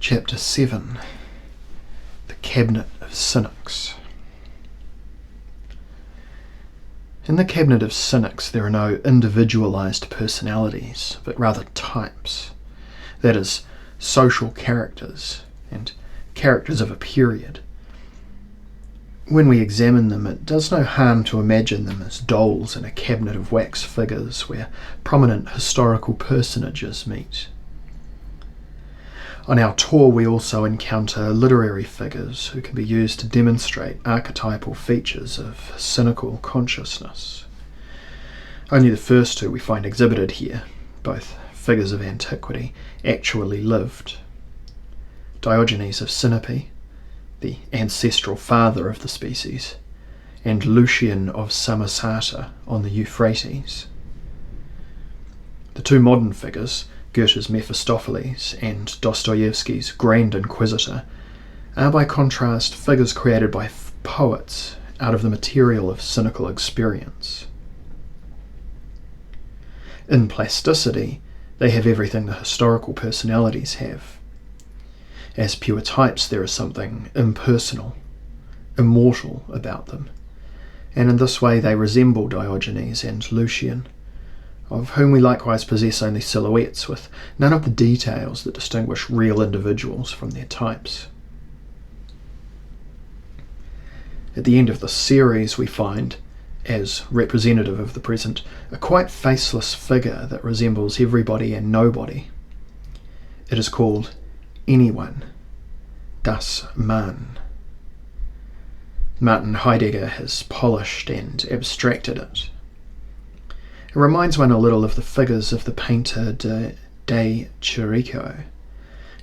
Chapter 7. The Cabinet of Cynics. In the Cabinet of Cynics there are no individualised personalities, but rather types, that is, social characters and characters of a period. When we examine them, it does no harm to imagine them as dolls in a cabinet of wax figures where prominent historical personages meet. On our tour we also encounter literary figures who can be used to demonstrate archetypal features of cynical consciousness. Only the first two we find exhibited here, both figures of antiquity, actually lived. Diogenes of Sinope, the ancestral father of the species, and Lucian of Samosata on the Euphrates. The two modern figures, Goethe's Mephistopheles and Dostoevsky's Grand Inquisitor, are by contrast figures created by poets out of the material of cynical experience. In plasticity, they have everything the historical personalities have. As pure types, there is something impersonal, immortal about them, and in this way they resemble Diogenes and Lucian, of whom we likewise possess only silhouettes with none of the details that distinguish real individuals from their types. At the end of the series we find, as representative of the present, a quite faceless figure that resembles everybody and nobody. It is called anyone, das Man. Martin Heidegger has polished and abstracted it. It reminds one a little of the figures of the painter de Chirico,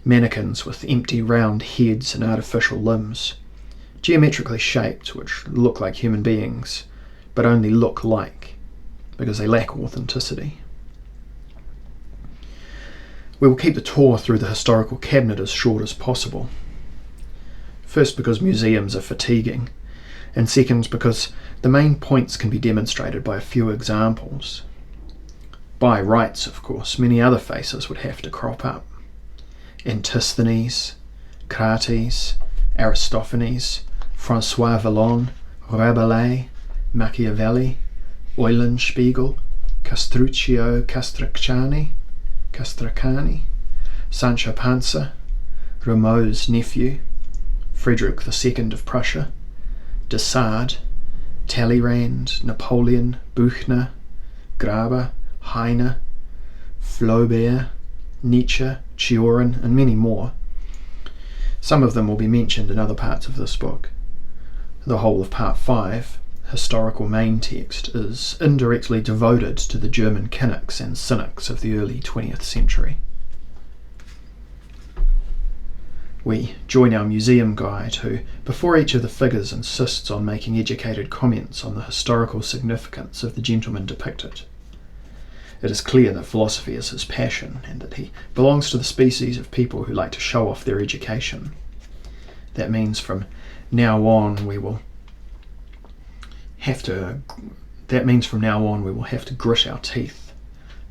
mannequins with empty round heads and artificial limbs, geometrically shaped, which look like human beings, but only look like, because they lack authenticity. We will keep the tour through the historical cabinet as short as possible. First, because museums are fatiguing, and second, because the main points can be demonstrated by a few examples. By rights, of course, many other faces would have to crop up. Antisthenes, Crates, Aristophanes, Francois Villon, Rabelais, Machiavelli, Eulenspiegel, Castruccio Castracani, Sancho Panza, Rameau's nephew, Frederick II of Prussia, de Sade, Talleyrand, Napoleon, Buchner, Graber, Heine, Flaubert, Nietzsche, Cioran, and many more. Some of them will be mentioned in other parts of this book. The whole of Part 5, historical main text, is indirectly devoted to the German cynics and cynics of the early 20th century. We join our museum guide who, before each of the figures, insists on making educated comments on the historical significance of the gentleman depicted. It is clear that philosophy is his passion, and that he belongs to the species of people who like to show off their education. That means from now on we will have to grit our teeth.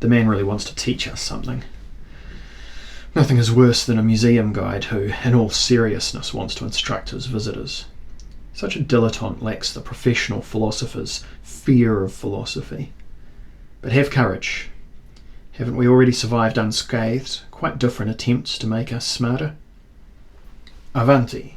The man really wants to teach us something. Nothing is worse than a museum guide who, in all seriousness, wants to instruct his visitors. Such a dilettante lacks the professional philosopher's fear of philosophy. But have courage. Haven't we already survived unscathed quite different attempts to make us smarter? Avanti!